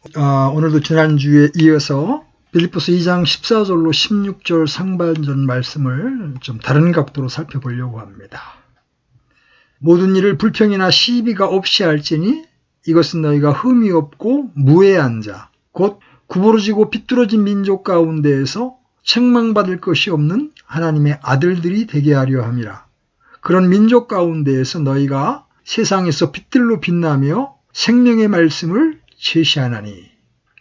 오늘도 지난주에 이어서 빌립보서 2장 14절로 16절 상반절 말씀을 좀 다른 각도로 살펴보려고 합니다. 모든 일을 불평이나 시비가 없이 할지니 이것은 너희가 흠이 없고 무해한 자, 곧 구부러지고 비뚤어진 민족 가운데에서 책망받을 것이 없는 하나님의 아들들이 되게 하려 함이라. 그런 민족 가운데에서 너희가 세상에서 빛들로 빛나며 생명의 말씀을 제시하나니.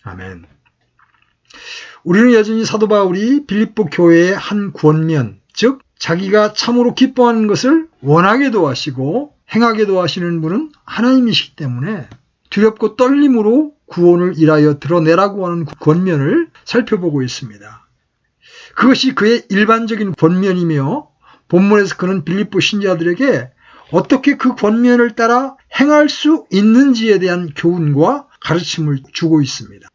아멘. 우리는 여전히 사도 바울이 빌립보 교회의 한 권면, 즉 자기가 참으로 기뻐하는 것을 원하게도 하시고 행하게도 하시는 분은 하나님이시기 때문에 두렵고 떨림으로 구원을 일하여 드러내라고 하는 권면을 살펴보고 있습니다. 그것이 그의 일반적인 권면이며 본문에서 그는 빌립보 신자들에게 어떻게 그 권면을 따라 행할 수 있는지에 대한 교훈과 가르침을 주고 있습니다.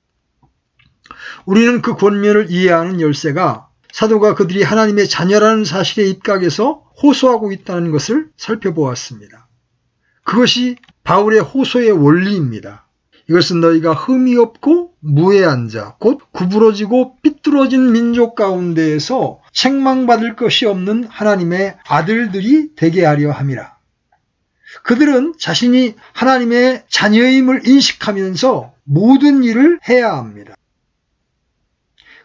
우리는 그 권면을 이해하는 열쇠가 사도가 그들이 하나님의 자녀라는 사실에 입각해서 호소하고 있다는 것을 살펴보았습니다. 그것이 바울의 호소의 원리입니다. 이것은 너희가 흠이 없고 무해한 자, 곧 구부러지고 삐뚤어진 민족 가운데에서 책망받을 것이 없는 하나님의 아들들이 되게 하려 함이라. 그들은 자신이 하나님의 자녀임을 인식하면서 모든 일을 해야 합니다.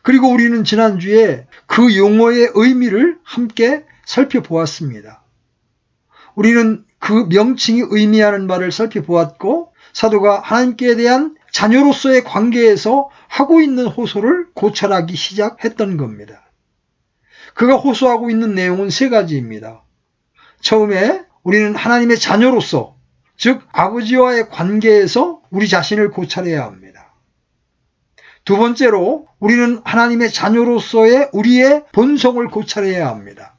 그리고 우리는 지난주에 그 용어의 의미를 함께 살펴보았습니다. 우리는 그 명칭이 의미하는 바를 살펴보았고 사도가 하나님께 대한 자녀로서의 관계에서 하고 있는 호소를 고찰하기 시작했던 겁니다. 그가 호소하고 있는 내용은 세 가지입니다. 처음에 우리는 하나님의 자녀로서, 즉 아버지와의 관계에서 우리 자신을 고찰해야 합니다. 두 번째로 우리는 하나님의 자녀로서의 우리의 본성을 고찰해야 합니다.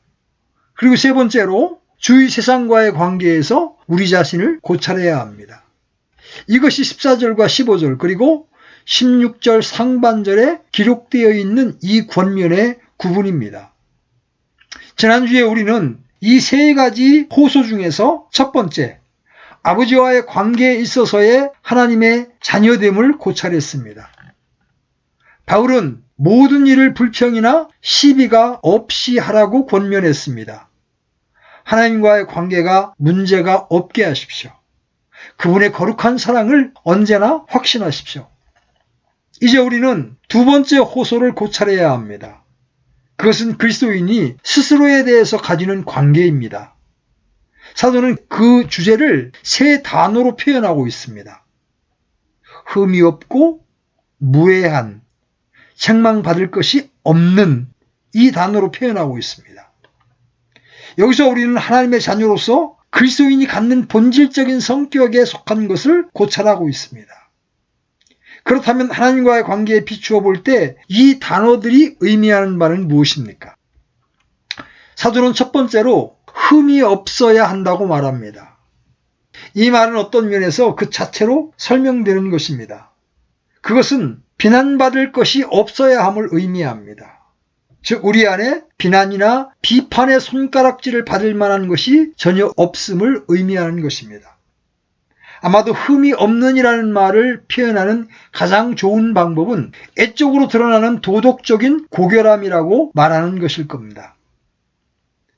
그리고 세 번째로 주위 세상과의 관계에서 우리 자신을 고찰해야 합니다. 이것이 14절과 15절 그리고 16절 상반절에 기록되어 있는 이 권면의 구분입니다. 지난주에 우리는 이 세 가지 호소 중에서 첫 번째, 아버지와의 관계에 있어서의 하나님의 자녀됨을 고찰했습니다. 바울은 모든 일을 불평이나 시비가 없이 하라고 권면했습니다. 하나님과의 관계가 문제가 없게 하십시오. 그분의 거룩한 사랑을 언제나 확신하십시오. 이제 우리는 두 번째 호소를 고찰해야 합니다. 그것은 그리스도인이 스스로에 대해서 가지는 관계입니다. 사도는 그 주제를 세 단어로 표현하고 있습니다. 흠이 없고 무해한, 책망받을 것이 없는 이 단어로 표현하고 있습니다. 여기서 우리는 하나님의 자녀로서 그리스도인이 갖는 본질적인 성격에 속한 것을 고찰하고 있습니다. 그렇다면 하나님과의 관계에 비추어 볼 때 이 단어들이 의미하는 바는 무엇입니까? 사도는 첫 번째로 흠이 없어야 한다고 말합니다. 이 말은 어떤 면에서 그 자체로 설명되는 것입니다. 그것은 비난받을 것이 없어야 함을 의미합니다. 즉 우리 안에 비난이나 비판의 손가락질을 받을 만한 것이 전혀 없음을 의미하는 것입니다. 아마도 흠이 없는이라는 말을 표현하는 가장 좋은 방법은 애적으로 드러나는 도덕적인 고결함이라고 말하는 것일 겁니다.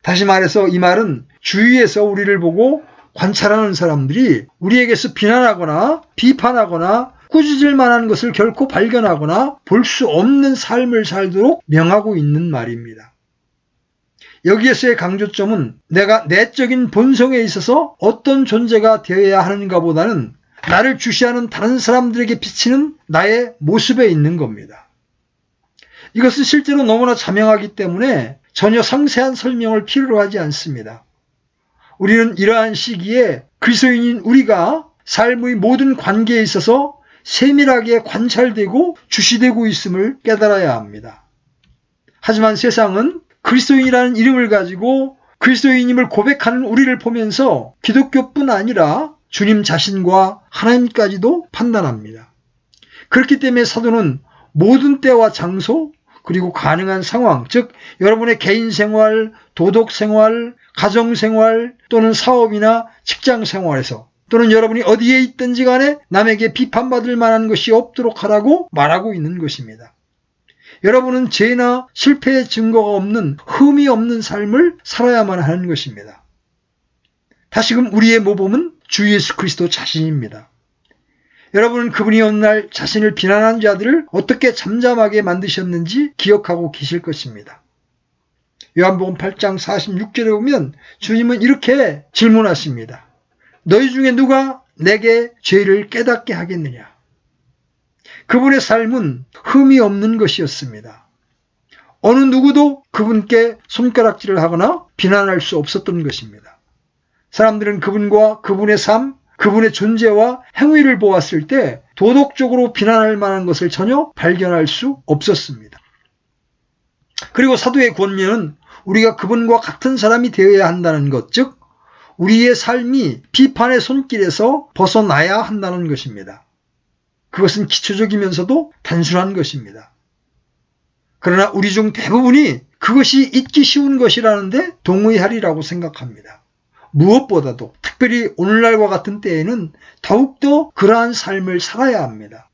다시 말해서 이 말은 주위에서 우리를 보고 관찰하는 사람들이 우리에게서 비난하거나 비판하거나 꾸짖을 만한 것을 결코 발견하거나 볼 수 없는 삶을 살도록 명하고 있는 말입니다. 여기에서의 강조점은 내가 내적인 본성에 있어서 어떤 존재가 되어야 하는가 보다는 나를 주시하는 다른 사람들에게 비치는 나의 모습에 있는 겁니다. 이것은 실제로 너무나 자명하기 때문에 전혀 상세한 설명을 필요로 하지 않습니다. 우리는 이러한 시기에 그리스도인인 우리가 삶의 모든 관계에 있어서 세밀하게 관찰되고 주시되고 있음을 깨달아야 합니다. 하지만 세상은 그리스도인이라는 이름을 가지고 그리스도인임을 고백하는 우리를 보면서 기독교뿐 아니라 주님 자신과 하나님까지도 판단합니다. 그렇기 때문에 사도는 모든 때와 장소 그리고 가능한 상황, 즉 여러분의 개인생활, 도덕생활, 가정생활 또는 사업이나 직장생활에서 또는 여러분이 어디에 있든지 간에 남에게 비판받을 만한 것이 없도록 하라고 말하고 있는 것입니다. 여러분은 죄나 실패의 증거가 없는 흠이 없는 삶을 살아야만 하는 것입니다. 다시금 우리의 모범은 주 예수 그리스도 자신입니다. 여러분은 그분이 어느 날 자신을 비난한 자들을 어떻게 잠잠하게 만드셨는지 기억하고 계실 것입니다. 요한복음 8장 46절에 보면 주님은 이렇게 질문하십니다. 너희 중에 누가 내게 죄를 깨닫게 하겠느냐? 그분의 삶은 흠이 없는 것이었습니다. 어느 누구도 그분께 손가락질을 하거나 비난할 수 없었던 것입니다. 사람들은 그분과 그분의 삶, 그분의 존재와 행위를 보았을 때 도덕적으로 비난할 만한 것을 전혀 발견할 수 없었습니다. 그리고 사도의 권면은 우리가 그분과 같은 사람이 되어야 한다는 것, 즉 우리의 삶이 비판의 손길에서 벗어나야 한다는 것입니다. 그것은 기초적이면서도 단순한 것입니다. 그러나 우리 중 대부분이 그것이 잊기 쉬운 것이라는데 동의하리라고 생각합니다. 무엇보다도 특별히 오늘날과 같은 때에는 더욱더 그러한 삶을 살아야 합니다.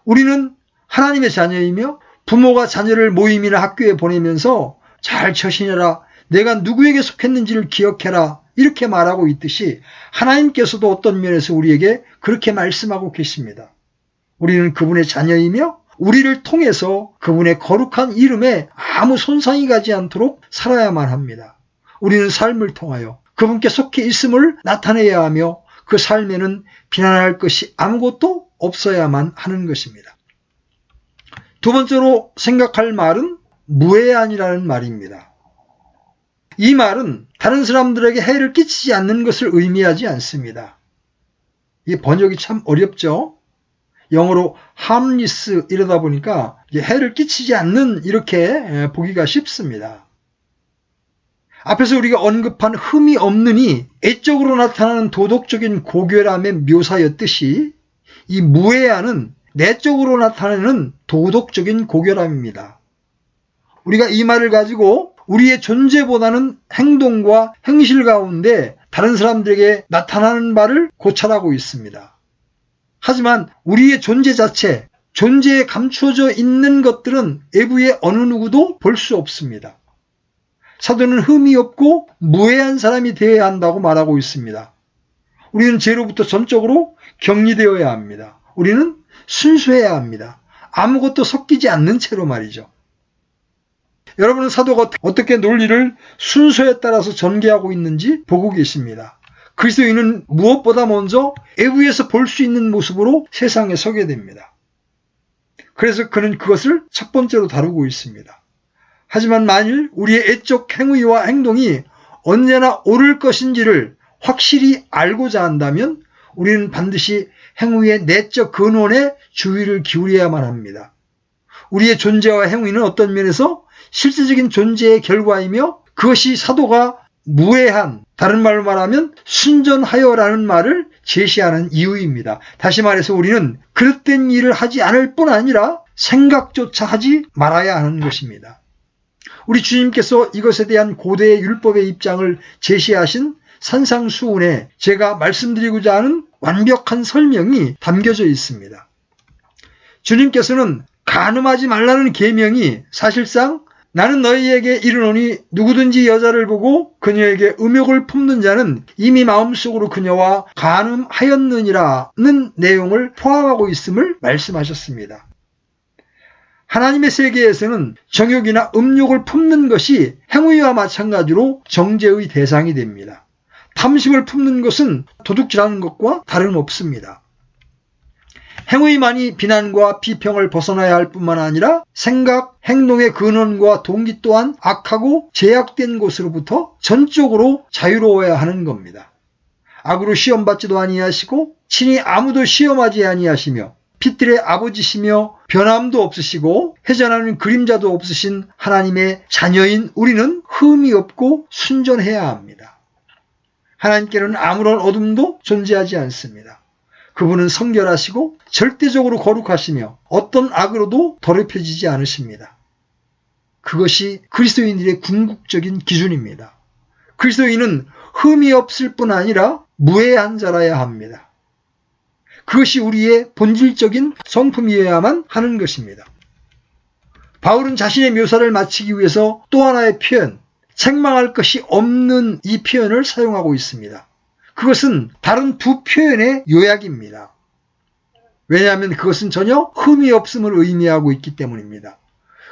우리는 하나님의 자녀이며 부모가 자녀를 모임이나 학교에 보내면서 잘 처신해라, 내가 누구에게 속했는지를 기억해라 이렇게 말하고 있듯이 하나님께서도 어떤 면에서 우리에게 그렇게 말씀하고 계십니다. 우리는 그분의 자녀이며 우리를 통해서 그분의 거룩한 이름에 아무 손상이 가지 않도록 살아야만 합니다. 우리는 삶을 통하여 그분께 속해 있음을 나타내야 하며 그 삶에는 비난할 것이 아무것도 없어야만 하는 것입니다. 두 번째로 생각할 말은 무해한이라는 말입니다. 이 말은 다른 사람들에게 해를 끼치지 않는 것을 의미하지 않습니다. 이 번역이 참 어렵죠. 영어로 harmless 이러다 보니까 해를 끼치지 않는 이렇게 보기가 쉽습니다. 앞에서 우리가 언급한 흠이 없느니 애적으로 나타나는 도덕적인 고결함의 묘사였듯이 이 무해한은 내적으로 나타내는 도덕적인 고결함입니다. 우리가 이 말을 가지고 우리의 존재보다는 행동과 행실 가운데 다른 사람들에게 나타나는 바를 고찰하고 있습니다. 하지만 우리의 존재 자체, 존재에 감추어져 있는 것들은 외부의 어느 누구도 볼 수 없습니다. 사도는 흠이 없고 무해한 사람이 되어야 한다고 말하고 있습니다. 우리는 죄로부터 전적으로 격리되어야 합니다. 우리는 순수해야 합니다. 아무것도 섞이지 않는 채로 말이죠. 여러분은 사도가 어떻게 논리를 순서에 따라서 전개하고 있는지 보고 계십니다. 그리스도인은 무엇보다 먼저 외부에서 볼 수 있는 모습으로 세상에 서게 됩니다. 그래서 그는 그것을 첫 번째로 다루고 있습니다. 하지만 만일 우리의 애적 행위와 행동이 언제나 옳을 것인지를 확실히 알고자 한다면 우리는 반드시 행위의 내적 근원에 주의를 기울여야만 합니다. 우리의 존재와 행위는 어떤 면에서 실질적인 존재의 결과이며 그것이 사도가 무해한, 다른 말로 말하면 순전하여라는 말을 제시하는 이유입니다. 다시 말해서 우리는 그릇된 일을 하지 않을 뿐 아니라 생각조차 하지 말아야 하는 것입니다. 우리 주님께서 이것에 대한 고대의 율법의 입장을 제시하신 산상수훈에 제가 말씀드리고자 하는 완벽한 설명이 담겨져 있습니다. 주님께서는 간음하지 말라는 계명이 사실상 나는 너희에게 이르노니 누구든지 여자를 보고 그녀에게 음욕을 품는 자는 이미 마음속으로 그녀와 간음하였느니라는 내용을 포함하고 있음을 말씀하셨습니다. 하나님의 세계에서는 정욕이나 음욕을 품는 것이 행위와 마찬가지로 정죄의 대상이 됩니다. 탐심을 품는 것은 도둑질하는 것과 다름없습니다. 행위만이 비난과 비평을 벗어나야 할 뿐만 아니라 생각, 행동의 근원과 동기 또한 악하고 제약된 것으로부터 전적으로 자유로워야 하는 겁니다. 악으로 시험받지도 아니하시고 친히 아무도 시험하지 아니하시며 빛들의 아버지시며 변함도 없으시고 회전하는 그림자도 없으신 하나님의 자녀인 우리는 흠이 없고 순전해야 합니다. 하나님께는 아무런 어둠도 존재하지 않습니다. 그분은 성결하시고 절대적으로 거룩하시며 어떤 악으로도 더럽혀지지 않으십니다. 그것이 그리스도인들의 궁극적인 기준입니다. 그리스도인은 흠이 없을 뿐 아니라 무해한 자라야 합니다. 그것이 우리의 본질적인 성품이어야만 하는 것입니다. 바울은 자신의 묘사를 마치기 위해서 또 하나의 표현, 책망할 것이 없는 이 표현을 사용하고 있습니다. 그것은 다른 두 표현의 요약입니다. 왜냐하면 그것은 전혀 흠이 없음을 의미하고 있기 때문입니다.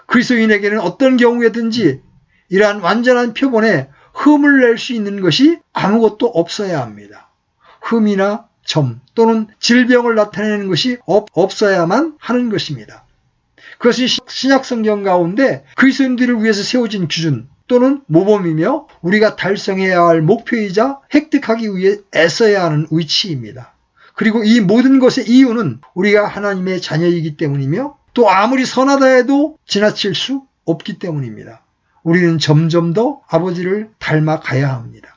그리스도인에게는 어떤 경우에든지 이러한 완전한 표본에 흠을 낼 수 있는 것이 아무것도 없어야 합니다. 흠이나 점 또는 질병을 나타내는 것이 없어야만 하는 것입니다. 그것이 신약성경 가운데 그리스도인들을 위해서 세워진 기준 또는 모범이며 우리가 달성해야 할 목표이자 획득하기 위해 애써야 하는 위치입니다. 그리고 이 모든 것의 이유는 우리가 하나님의 자녀이기 때문이며 또 아무리 선하다 해도 지나칠 수 없기 때문입니다. 우리는 점점 더 아버지를 닮아가야 합니다.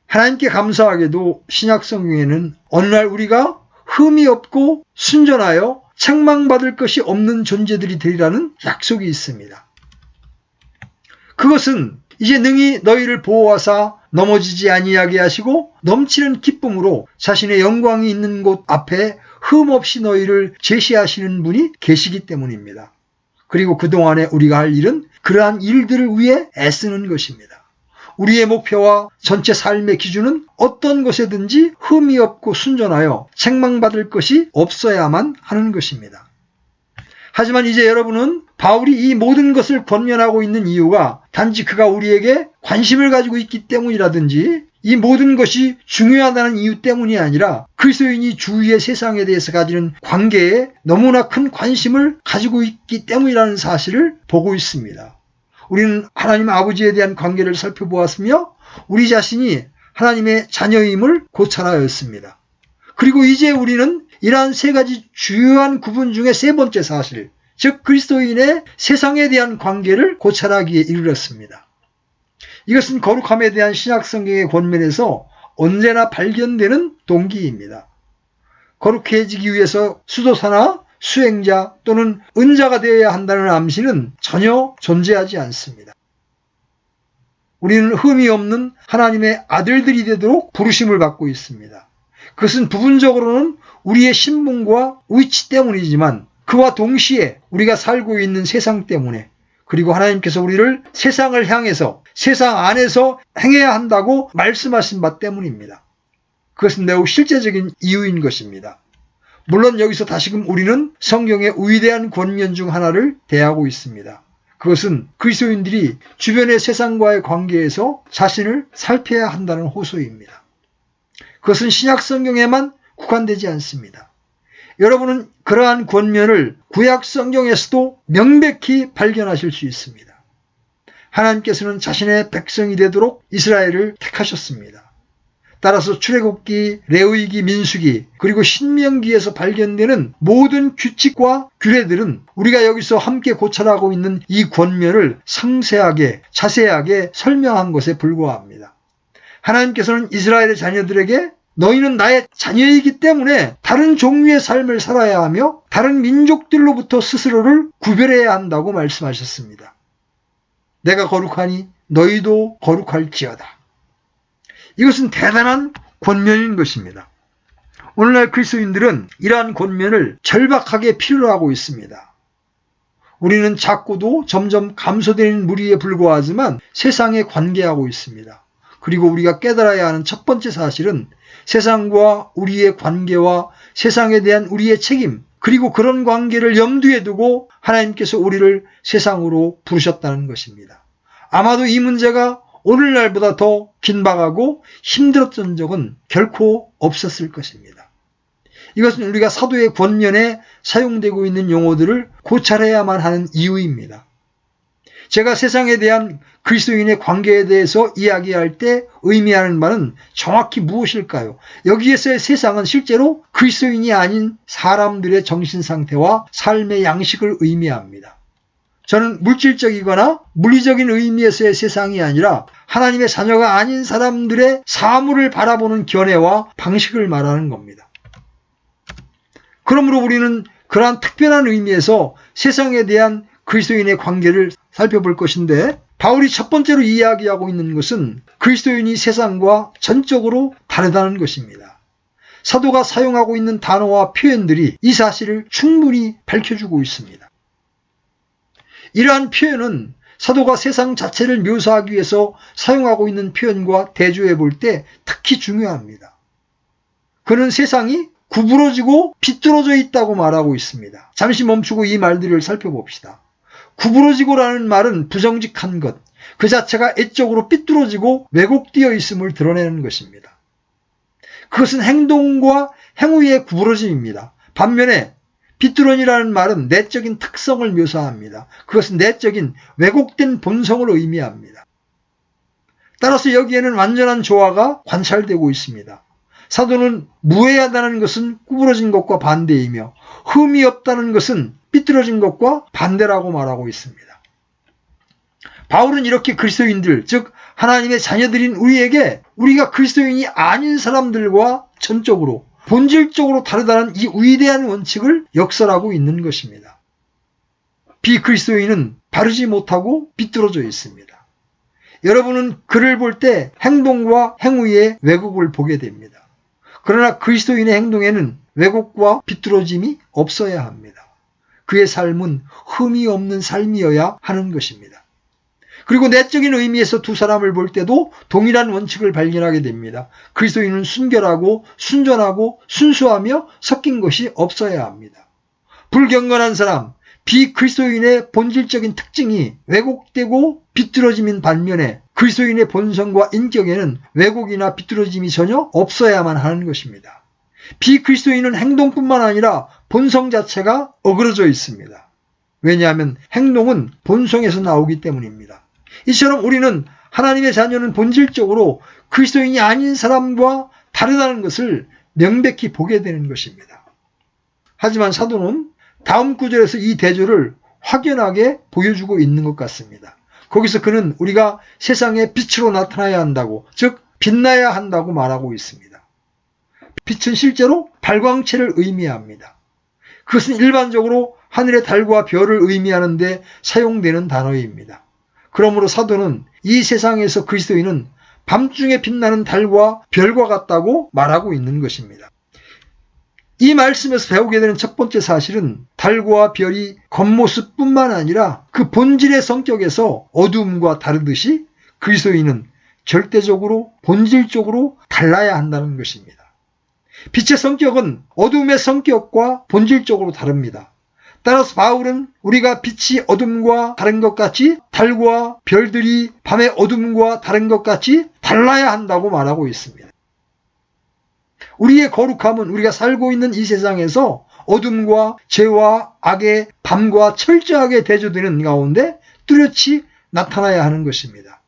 하나님께 감사하게도 신약성경에는 어느 날 우리가 흠이 없고 순전하여 책망받을 것이 없는 존재들이 되리라는 약속이 있습니다. 그것은 이제 능히 너희를 보호하사 넘어지지 아니하게 하시고 넘치는 기쁨으로 자신의 영광이 있는 곳 앞에 흠없이 너희를 제시하시는 분이 계시기 때문입니다. 그리고 그동안에 우리가 할 일은 그러한 일들을 위해 애쓰는 것입니다. 우리의 목표와 전체 삶의 기준은 어떤 것에든지 흠이 없고 순전하여 책망받을 것이 없어야만 하는 것입니다. 하지만 이제 여러분은 바울이 이 모든 것을 권면하고 있는 이유가 단지 그가 우리에게 관심을 가지고 있기 때문이라든지 이 모든 것이 중요하다는 이유 때문이 아니라 그리스도인이 주위의 세상에 대해서 가지는 관계에 너무나 큰 관심을 가지고 있기 때문이라는 사실을 보고 있습니다. 우리는 하나님 아버지에 대한 관계를 살펴보았으며 우리 자신이 하나님의 자녀임을 고찰하였습니다. 그리고 이제 우리는 이러한 세 가지 주요한 구분 중에 세 번째 사실, 즉 그리스도인의 세상에 대한 관계를 고찰하기에 이르렀습니다. 이것은 거룩함에 대한 신약성경의 권면에서 언제나 발견되는 동기입니다. 거룩해지기 위해서 수도사나 수행자 또는 은자가 되어야 한다는 암시는 전혀 존재하지 않습니다. 우리는 흠이 없는 하나님의 아들들이 되도록 부르심을 받고 있습니다. 그것은 부분적으로는 우리의 신분과 위치 때문이지만 그와 동시에 우리가 살고 있는 세상 때문에 그리고 하나님께서 우리를 세상을 향해서 세상 안에서 행해야 한다고 말씀하신 바 때문입니다. 그것은 매우 실제적인 이유인 것입니다. 물론 여기서 다시금 우리는 성경의 위대한 권면 중 하나를 대하고 있습니다. 그것은 그리스도인들이 주변의 세상과의 관계에서 자신을 살펴야 한다는 호소입니다. 그것은 신약 성경에만 국한되지 않습니다. 여러분은 그러한 권면을 구약 성경에서도 명백히 발견하실 수 있습니다. 하나님께서는 자신의 백성이 되도록 이스라엘을 택하셨습니다. 따라서 출애굽기, 레위기, 민수기 그리고 신명기에서 발견되는 모든 규칙과 규례들은 우리가 여기서 함께 고찰하고 있는 이 권면을 상세하게 자세하게 설명한 것에 불과합니다. 하나님께서는 이스라엘의 자녀들에게 너희는 나의 자녀이기 때문에 다른 종류의 삶을 살아야 하며 다른 민족들로부터 스스로를 구별해야 한다고 말씀하셨습니다. 내가 거룩하니 너희도 거룩할지어다. 이것은 대단한 권면인 것입니다. 오늘날 그리스도인들은 이러한 권면을 절박하게 필요로 하고 있습니다. 우리는 작고도 점점 감소되는 무리에 불과하지만 세상에 관계하고 있습니다. 그리고 우리가 깨달아야 하는 첫 번째 사실은 세상과 우리의 관계와 세상에 대한 우리의 책임 그리고 그런 관계를 염두에 두고 하나님께서 우리를 세상으로 부르셨다는 것입니다. 아마도 이 문제가 오늘날보다 더 긴박하고 힘들었던 적은 결코 없었을 것입니다. 이것은 우리가 사도의 권면에 사용되고 있는 용어들을 고찰해야만 하는 이유입니다. 제가 세상에 대한 그리스도인의 관계에 대해서 이야기할 때 의미하는 바는 정확히 무엇일까요? 여기에서의 세상은 실제로 그리스도인이 아닌 사람들의 정신상태와 삶의 양식을 의미합니다. 저는 물질적이거나 물리적인 의미에서의 세상이 아니라 하나님의 자녀가 아닌 사람들의 사물을 바라보는 견해와 방식을 말하는 겁니다. 그러므로 우리는 그러한 특별한 의미에서 세상에 대한 그리스도인의 관계를 살펴볼 것인데 바울이 첫 번째로 이야기하고 있는 것은 그리스도인이 세상과 전적으로 다르다는 것입니다. 사도가 사용하고 있는 단어와 표현들이 이 사실을 충분히 밝혀주고 있습니다. 이러한 표현은 사도가 세상 자체를 묘사하기 위해서 사용하고 있는 표현과 대조해 볼 때 특히 중요합니다. 그는 세상이 구부러지고 비뚤어져 있다고 말하고 있습니다. 잠시 멈추고 이 말들을 살펴봅시다. 구부러지고라는 말은 부정직한 것, 그 자체가 애적으로 삐뚤어지고 왜곡되어 있음을 드러내는 것입니다. 그것은 행동과 행위의 구부러짐입니다. 반면에 비뚤어지라는 말은 내적인 특성을 묘사합니다. 그것은 내적인 왜곡된 본성을 의미합니다. 따라서 여기에는 완전한 조화가 관찰되고 있습니다. 사도는 무해하다는 것은 구부러진 것과 반대이며 흠이 없다는 것은 삐뚤어진 것과 반대라고 말하고 있습니다. 바울은 이렇게 그리스도인들, 즉 하나님의 자녀들인 우리에게 우리가 그리스도인이 아닌 사람들과 전적으로 본질적으로 다르다는 이 위대한 원칙을 역설하고 있는 것입니다. 비그리스도인은 바르지 못하고 비뚤어져 있습니다. 여러분은 그를 볼 때 행동과 행위의 왜곡을 보게 됩니다. 그러나 그리스도인의 행동에는 왜곡과 비뚤어짐이 없어야 합니다. 그의 삶은 흠이 없는 삶이어야 하는 것입니다. 그리고 내적인 의미에서 두 사람을 볼 때도 동일한 원칙을 발견하게 됩니다. 그리스도인은 순결하고 순전하고 순수하며 섞인 것이 없어야 합니다. 불경건한 사람, 비그리스도인의 본질적인 특징이 왜곡되고 비뚤어짐인 반면에 그리스도인의 본성과 인격에는 왜곡이나 비뚤어짐이 전혀 없어야만 하는 것입니다. 비그리스도인은 행동뿐만 아니라 본성 자체가 어그러져 있습니다. 왜냐하면 행동은 본성에서 나오기 때문입니다. 이처럼 우리는 하나님의 자녀는 본질적으로 그리스도인이 아닌 사람과 다르다는 것을 명백히 보게 되는 것입니다. 하지만 사도는 다음 구절에서 이 대조를 확연하게 보여주고 있는 것 같습니다. 거기서 그는 우리가 세상의 빛으로 나타나야 한다고, 즉 빛나야 한다고 말하고 있습니다. 빛은 실제로 발광체를 의미합니다. 그것은 일반적으로 하늘의 달과 별을 의미하는 데 사용되는 단어입니다. 그러므로 사도는 이 세상에서 그리스도인은 밤중에 빛나는 달과 별과 같다고 말하고 있는 것입니다. 이 말씀에서 배우게 되는 첫 번째 사실은 달과 별이 겉모습뿐만 아니라 그 본질의 성격에서 어두움과 다르듯이 그리스도인은 절대적으로 본질적으로 달라야 한다는 것입니다. 빛의 성격은 어둠의 성격과 본질적으로 다릅니다. 따라서 바울은 우리가 빛이 어둠과 다른 것 같이 달과 별들이 밤의 어둠과 다른 것 같이 달라야 한다고 말하고 있습니다. 우리의 거룩함은 우리가 살고 있는 이 세상에서 어둠과 죄와 악의 밤과 철저하게 대조되는 가운데 뚜렷이 나타나야 하는 것입니다.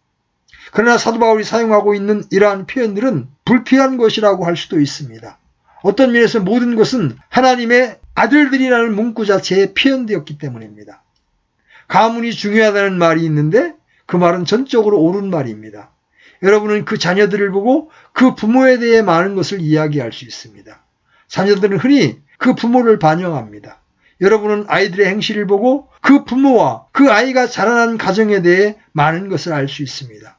그러나 사도 바울이 사용하고 있는 이러한 표현들은 불필요한 것이라고 할 수도 있습니다. 어떤 면에서 모든 것은 하나님의 아들들이라는 문구 자체에 표현되었기 때문입니다. 가문이 중요하다는 말이 있는데 그 말은 전적으로 옳은 말입니다. 여러분은 그 자녀들을 보고 그 부모에 대해 많은 것을 이야기할 수 있습니다. 자녀들은 흔히 그 부모를 반영합니다. 여러분은 아이들의 행실을 보고 그 부모와 그 아이가 자라난 가정에 대해 많은 것을 알 수 있습니다.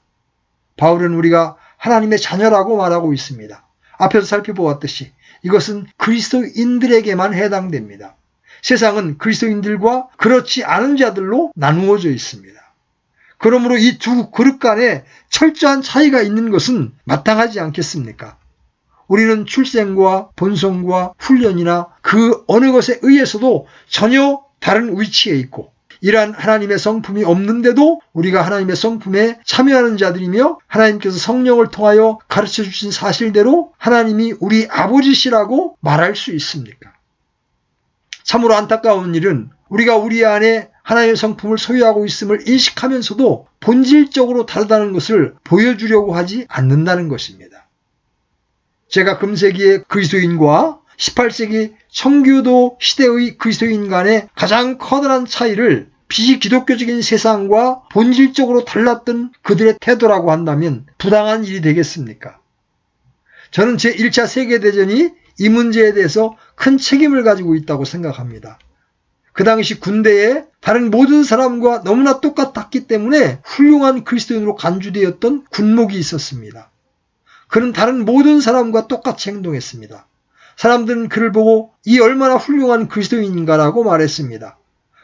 바울은 우리가 하나님의 자녀라고 말하고 있습니다. 앞에서 살펴보았듯이 이것은 그리스도인들에게만 해당됩니다. 세상은 그리스도인들과 그렇지 않은 자들로 나누어져 있습니다. 그러므로 이 두 그룹 간에 철저한 차이가 있는 것은 마땅하지 않겠습니까? 우리는 출생과 본성과 훈련이나 그 어느 것에 의해서도 전혀 다른 위치에 있고 이러한 하나님의 성품이 없는데도 우리가 하나님의 성품에 참여하는 자들이며 하나님께서 성령을 통하여 가르쳐 주신 사실대로 하나님이 우리 아버지시라고 말할 수 있습니까? 참으로 안타까운 일은 우리가 우리 안에 하나님의 성품을 소유하고 있음을 인식하면서도 본질적으로 다르다는 것을 보여주려고 하지 않는다는 것입니다. 제가 금세기의 그리스도인과 18세기 청교도 시대의 그리스도인 간의 가장 커다란 차이를 비기독교적인 세상과 본질적으로 달랐던 그들의 태도라고 한다면 부당한 일이 되겠습니까? 저는 제1차 세계대전이 이 문제에 대해서 큰 책임을 가지고 있다고 생각합니다. 그 당시 군대에 다른 모든 사람과 너무나 똑같았기 때문에 훌륭한 그리스도인으로 간주되었던 군목이 있었습니다. 그는 다른 모든 사람과 똑같이 행동했습니다. 사람들은 그를 보고 이 얼마나 훌륭한 그리스도인인가라고 말했습니다.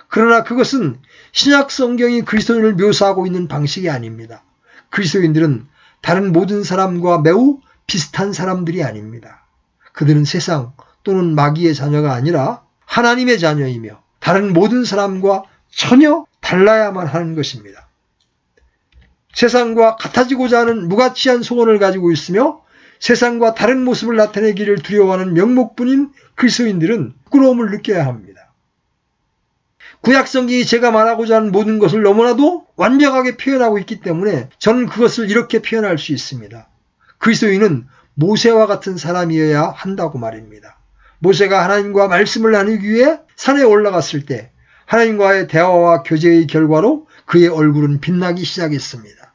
그러나 그것은 신약 성경이 그리스도인을 묘사하고 있는 방식이 아닙니다. 그리스도인들은 다른 모든 사람과 매우 비슷한 사람들이 아닙니다. 그들은 세상 또는 마귀의 자녀가 아니라 하나님의 자녀이며 다른 모든 사람과 전혀 달라야만 하는 것입니다. 세상과 같아지고자 하는 무가치한 소원을 가지고 있으며 세상과 다른 모습을 나타내기를 두려워하는 명목뿐인 그리스도인들은 부끄러움을 느껴야 합니다. 구약 성경이 제가 말하고자 하는 모든 것을 너무나도 완벽하게 표현하고 있기 때문에 저는 그것을 이렇게 표현할 수 있습니다. 그리스도인은 모세와 같은 사람이어야 한다고 말입니다. 모세가 하나님과 말씀을 나누기 위해 산에 올라갔을 때 하나님과의 대화와 교제의 결과로 그의 얼굴은 빛나기 시작했습니다.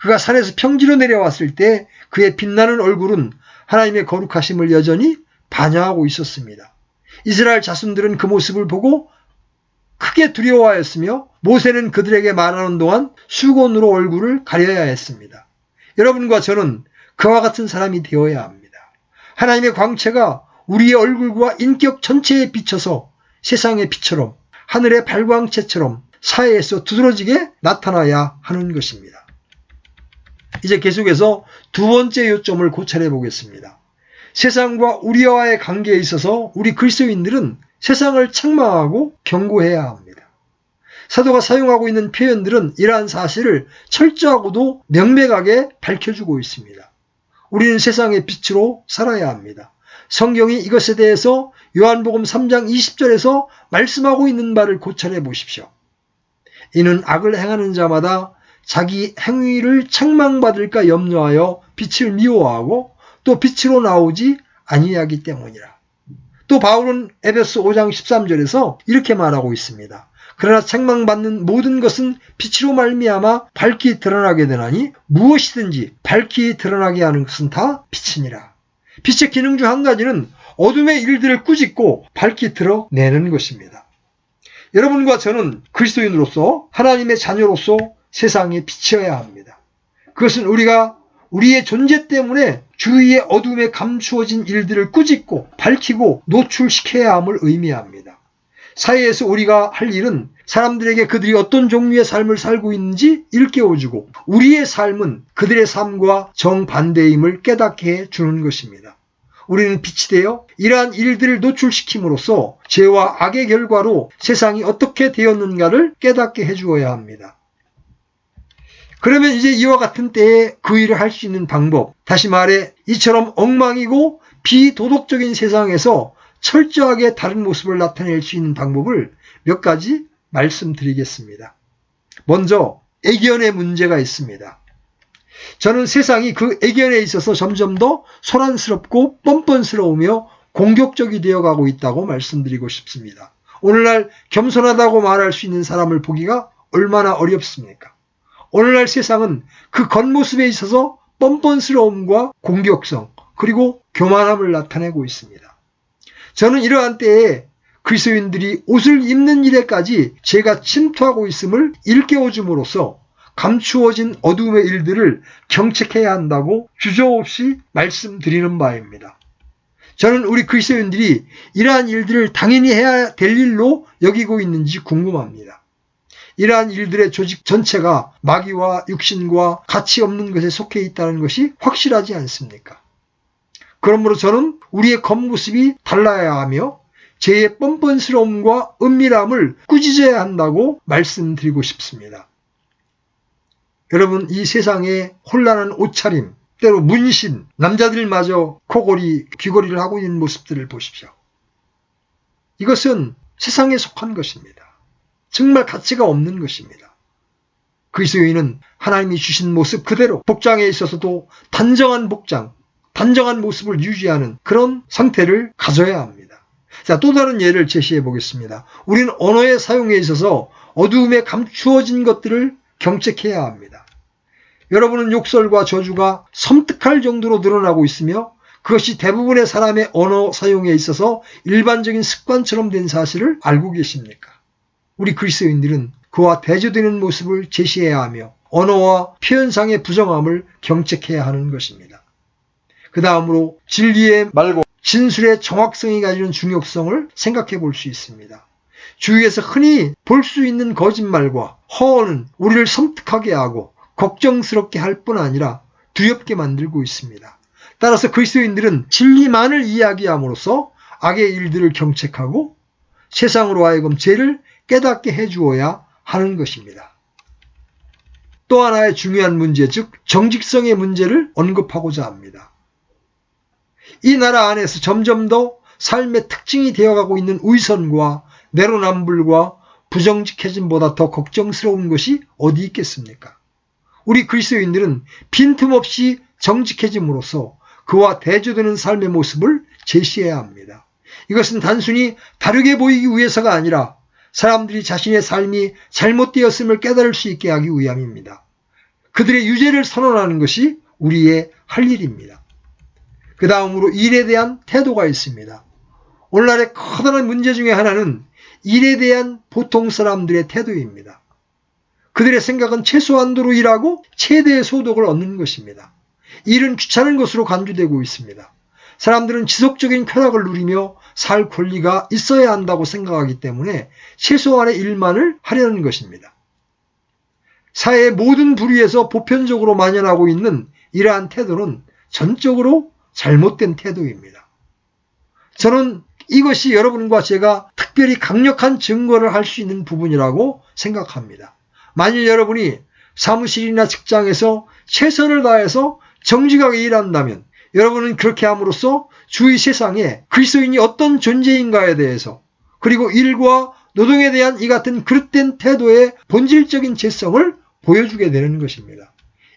그가 산에서 평지로 내려왔을 때 그의 빛나는 얼굴은 하나님의 거룩하심을 여전히 반영하고 있었습니다. 이스라엘 자손들은 그 모습을 보고 크게 두려워하였으며 모세는 그들에게 말하는 동안 수건으로 얼굴을 가려야 했습니다. 여러분과 저는 그와 같은 사람이 되어야 합니다. 하나님의 광채가 우리의 얼굴과 인격 전체에 비쳐서 세상의 빛처럼 하늘의 발광체처럼 사회에서 두드러지게 나타나야 하는 것입니다. 이제 계속해서 두 번째 요점을 고찰해 보겠습니다. 세상과 우리와의 관계에 있어서 우리 그리스도인들은 세상을 책망하고 경고해야 합니다. 사도가 사용하고 있는 표현들은 이러한 사실을 철저하고도 명백하게 밝혀주고 있습니다. 우리는 세상의 빛으로 살아야 합니다. 성경이 이것에 대해서 요한복음 3장 20절에서 말씀하고 있는 바를 고찰해 보십시오. 이는 악을 행하는 자마다 자기 행위를 책망받을까 염려하여 빛을 미워하고 또 빛으로 나오지 아니하기 때문이라. 또 바울은 에베소 5장 13절에서 이렇게 말하고 있습니다. 그러나 책망받는 모든 것은 빛으로 말미암아 밝히 드러나게 되나니 무엇이든지 밝히 드러나게 하는 것은 다 빛이니라. 빛의 기능 중 한 가지는 어둠의 일들을 꾸짖고 밝히 드러내는 것입니다. 여러분과 저는 그리스도인으로서 하나님의 자녀로서 세상에 비춰야 합니다. 그것은 우리가 우리의 존재 때문에 주위의 어둠에 감추어진 일들을 꾸짖고 밝히고 노출시켜야 함을 의미합니다. 사회에서 우리가 할 일은 사람들에게 그들이 어떤 종류의 삶을 살고 있는지 일깨워주고 우리의 삶은 그들의 삶과 정반대임을 깨닫게 해주는 것입니다. 우리는 빛이 되어 이러한 일들을 노출시킴으로써 죄와 악의 결과로 세상이 어떻게 되었는가를 깨닫게 해주어야 합니다. 그러면 이제 이와 같은 때에 그 일을 할 수 있는 방법, 다시 말해 이처럼 엉망이고 비도덕적인 세상에서 철저하게 다른 모습을 나타낼 수 있는 방법을 몇 가지 말씀드리겠습니다. 먼저 애견의 문제가 있습니다. 저는 세상이 그 애견에 있어서 점점 더 소란스럽고 뻔뻔스러우며 공격적이 되어가고 있다고 말씀드리고 싶습니다. 오늘날 겸손하다고 말할 수 있는 사람을 보기가 얼마나 어렵습니까? 오늘날 세상은 그 겉모습에 있어서 뻔뻔스러움과 공격성 그리고 교만함을 나타내고 있습니다. 저는 이러한 때에 그리스도인들이 옷을 입는 일에까지 죄가 침투하고 있음을 일깨워줌으로써 감추어진 어둠의 일들을 경책해야 한다고 주저없이 말씀드리는 바입니다. 저는 우리 그리스도인들이 이러한 일들을 당연히 해야 될 일로 여기고 있는지 궁금합니다. 이러한 일들의 조직 전체가 마귀와 육신과 가치 없는 것에 속해 있다는 것이 확실하지 않습니까? 그러므로 저는 우리의 겉모습이 달라야 하며 죄의 뻔뻔스러움과 은밀함을 꾸짖어야 한다고 말씀드리고 싶습니다. 여러분, 이 세상의 혼란한 옷차림, 때로 문신, 남자들마저 코골이, 귀걸이를 하고 있는 모습들을 보십시오. 이것은 세상에 속한 것입니다. 정말 가치가 없는 것입니다. 그리스도인은 하나님이 주신 모습 그대로 복장에 있어서도 단정한 복장, 단정한 모습을 유지하는 그런 상태를 가져야 합니다. 자, 또 다른 예를 제시해 보겠습니다. 우리는 언어의 사용에 있어서 어두움에 감추어진 것들을 경책해야 합니다. 여러분은 욕설과 저주가 섬뜩할 정도로 늘어나고 있으며 그것이 대부분의 사람의 언어 사용에 있어서 일반적인 습관처럼 된 사실을 알고 계십니까? 우리 그리스도인들은 그와 대조되는 모습을 제시해야 하며 언어와 표현상의 부정함을 경책해야 하는 것입니다. 그 다음으로 진리의 말고 진술의 정확성이 가지는 중요성을 생각해 볼 수 있습니다. 주위에서 흔히 볼 수 있는 거짓말과 허언은 우리를 섬뜩하게 하고 걱정스럽게 할 뿐 아니라 두렵게 만들고 있습니다. 따라서 그리스도인들은 진리만을 이야기함으로써 악의 일들을 경책하고 세상으로 하여금 죄를 깨닫게 해주어야 하는 것입니다. 또 하나의 중요한 문제, 즉 정직성의 문제를 언급하고자 합니다. 이 나라 안에서 점점 더 삶의 특징이 되어가고 있는 위선과 내로남불과 부정직해짐보다 더 걱정스러운 것이 어디 있겠습니까? 우리 그리스도인들은 빈틈없이 정직해짐으로써 그와 대조되는 삶의 모습을 제시해야 합니다. 이것은 단순히 다르게 보이기 위해서가 아니라 사람들이 자신의 삶이 잘못되었음을 깨달을 수 있게 하기 위함입니다. 그들의 유죄를 선언하는 것이 우리의 할 일입니다. 그 다음으로 일에 대한 태도가 있습니다. 오늘날의 커다란 문제 중에 하나는 일에 대한 보통 사람들의 태도입니다. 그들의 생각은 최소한도로 일하고 최대의 소득을 얻는 것입니다. 일은 귀찮은 것으로 간주되고 있습니다. 사람들은 지속적인 쾌락을 누리며 살 권리가 있어야 한다고 생각하기 때문에 최소한의 일만을 하려는 것입니다. 사회의 모든 부류에서 보편적으로 만연하고 있는 이러한 태도는 전적으로 잘못된 태도입니다. 저는 이것이 여러분과 제가 특별히 강력한 증거를 할 수 있는 부분이라고 생각합니다. 만일 여러분이 사무실이나 직장에서 최선을 다해서 정직하게 일한다면 여러분은 그렇게 함으로써 주위 세상에 그리스도인이 어떤 존재인가에 대해서 그리고 일과 노동에 대한 이 같은 그릇된 태도의 본질적인 재성을 보여주게 되는 것입니다.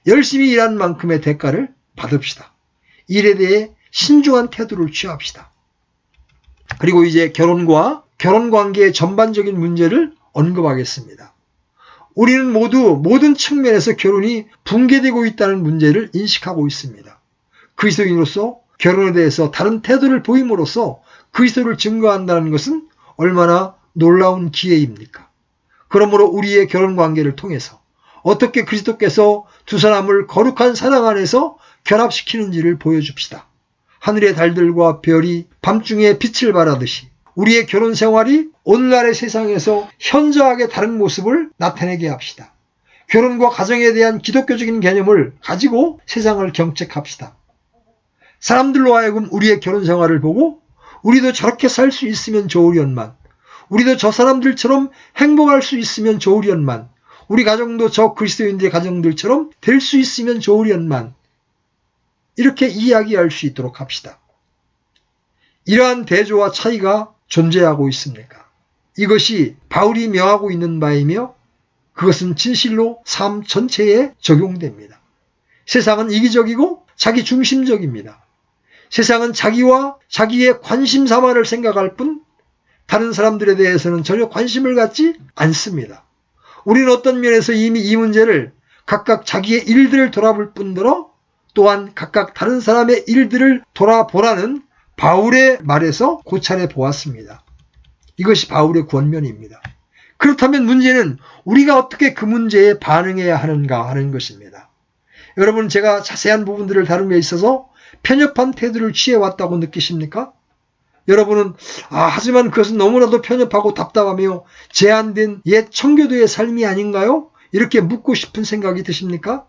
열심히 일한 만큼의 대가를 받읍시다. 일에 대해 신중한 태도를 취합시다. 그리고 이제 결혼과 결혼관계의 전반적인 문제를 언급하겠습니다. 우리는 모두 모든 측면에서 결혼이 붕괴되고 있다는 문제를 인식하고 있습니다. 그리스도인으로서 결혼에 대해서 다른 태도를 보임으로써 그리스도를 증거한다는 것은 얼마나 놀라운 기회입니까? 그러므로 우리의 결혼관계를 통해서 어떻게 그리스도께서 두 사람을 거룩한 사랑 안에서 결합시키는지를 보여줍시다. 하늘의 달들과 별이 밤중에 빛을 발하듯이 우리의 결혼 생활이 오늘날의 세상에서 현저하게 다른 모습을 나타내게 합시다. 결혼과 가정에 대한 기독교적인 개념을 가지고 세상을 경책합시다. 사람들로 하여금 우리의 결혼 생활을 보고 우리도 저렇게 살 수 있으면 좋으련만, 우리도 저 사람들처럼 행복할 수 있으면 좋으련만, 우리 가정도 저 그리스도인들의 가정들처럼 될 수 있으면 좋으련만, 이렇게 이야기할 수 있도록 합시다. 이러한 대조와 차이가 존재하고 있습니까? 이것이 바울이 명하고 있는 바이며 그것은 진실로 삶 전체에 적용됩니다. 세상은 이기적이고 자기 중심적입니다. 세상은 자기와 자기의 관심사만을 생각할 뿐 다른 사람들에 대해서는 전혀 관심을 갖지 않습니다. 우리는 어떤 면에서 이미 이 문제를 각각 자기의 일들을 돌아볼 뿐더러 또한 각각 다른 사람의 일들을 돌아보라는 바울의 말에서 고찰해 보았습니다. 이것이 바울의 권면입니다. 그렇다면 문제는 우리가 어떻게 그 문제에 반응해야 하는가 하는 것입니다. 여러분, 제가 자세한 부분들을 다룸에 있어서 편협한 태도를 취해왔다고 느끼십니까? 여러분은 하지만 그것은 너무나도 편협하고 답답하며 제한된 옛 청교도의 삶이 아닌가요? 이렇게 묻고 싶은 생각이 드십니까?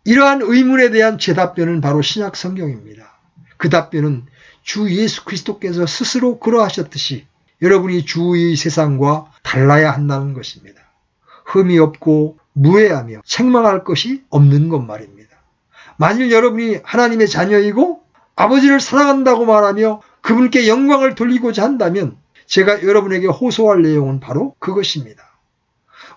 이러한 의문에 대한 제 답변은 바로 신약 성경입니다. 그 답변은 주 예수 그리스도께서 스스로 그러하셨듯이 여러분이 주의 세상과 달라야 한다는 것입니다. 흠이 없고 무해하며 책망할 것이 없는 것 말입니다. 만일 여러분이 하나님의 자녀이고 아버지를 사랑한다고 말하며 그분께 영광을 돌리고자 한다면 제가 여러분에게 호소할 내용은 바로 그것입니다.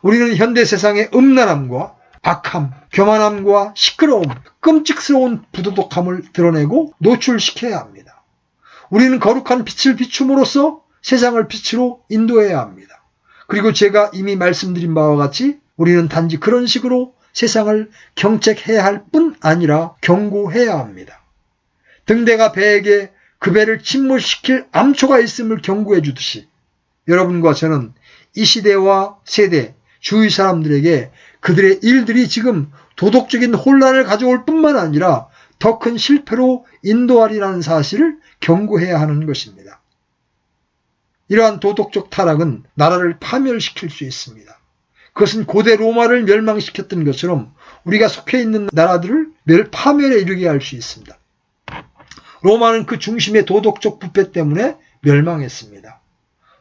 우리는 현대 세상의 음란함과 악함, 교만함과 시끄러움, 끔찍스러운 부도덕함을 드러내고 노출시켜야 합니다. 우리는 거룩한 빛을 비춤으로써 세상을 빛으로 인도해야 합니다. 그리고 제가 이미 말씀드린 바와 같이 우리는 단지 그런 식으로 세상을 경책해야 할 뿐 아니라 경고해야 합니다. 등대가 배에게 그 배를 침몰시킬 암초가 있음을 경고해 주듯이 여러분과 저는 이 시대와 세대, 주위 사람들에게 그들의 일들이 지금 도덕적인 혼란을 가져올 뿐만 아니라 더 큰 실패로 인도하리라는 사실을 경고해야 하는 것입니다. 이러한 도덕적 타락은 나라를 파멸시킬 수 있습니다. 그것은 고대 로마를 멸망시켰던 것처럼 우리가 속해 있는 나라들을 파멸에 이르게 할 수 있습니다. 로마는 그 중심의 도덕적 부패 때문에 멸망했습니다.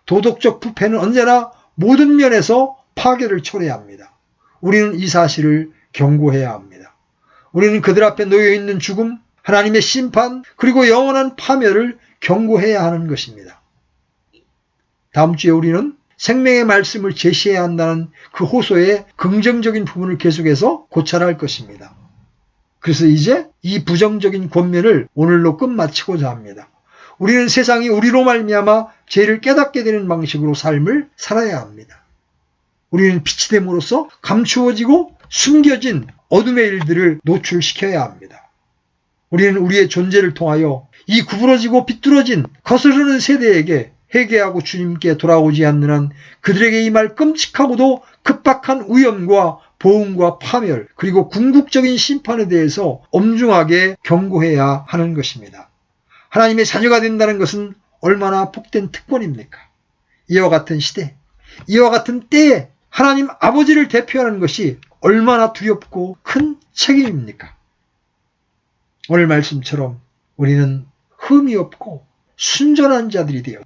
도덕적 부패는 언제나 모든 면에서 파괴를 초래합니다. 우리는 이 사실을 경고해야 합니다. 우리는 그들 앞에 놓여있는 죽음, 하나님의 심판, 그리고 영원한 파멸을 경고해야 하는 것입니다. 다음 주에 우리는 생명의 말씀을 제시해야 한다는 그 호소의 긍정적인 부분을 계속해서 고찰할 것입니다. 그래서 이제 이 부정적인 권면을 오늘로 끝마치고자 합니다. 우리는 세상이 우리로 말미암아 죄를 깨닫게 되는 방식으로 삶을 살아야 합니다. 우리는 빛이 됨으로써 감추어지고 숨겨진 어둠의 일들을 노출시켜야 합니다. 우리는 우리의 존재를 통하여 이 구부러지고 비뚤어진 거스르는 세대에게 회개하고 주님께 돌아오지 않는 한 그들에게 임할 끔찍하고도 급박한 위험과 보응과 파멸 그리고 궁극적인 심판에 대해서 엄중하게 경고해야 하는 것입니다. 하나님의 자녀가 된다는 것은 얼마나 복된 특권입니까? 이와 같은 시대, 이와 같은 때에 하나님 아버지를 대표하는 것이 얼마나 두렵고 큰 책임입니까? 오늘 말씀처럼 우리는 흠이 없고 순전한 자들이 되어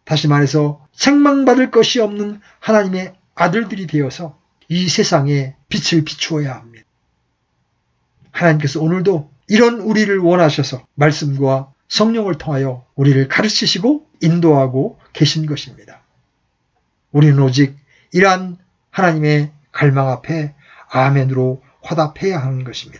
다시 말해서 책망받을 것이 없는 하나님의 아들들이 되어서 이 세상에 빛을 비추어야 합니다. 하나님께서 오늘도 이런 우리를 원하셔서 말씀과 성령을 통하여 우리를 가르치시고 인도하고 계신 것입니다. 우리는 오직 이러한 하나님의 갈망 앞에 아멘으로 화답해야 하는 것입니다.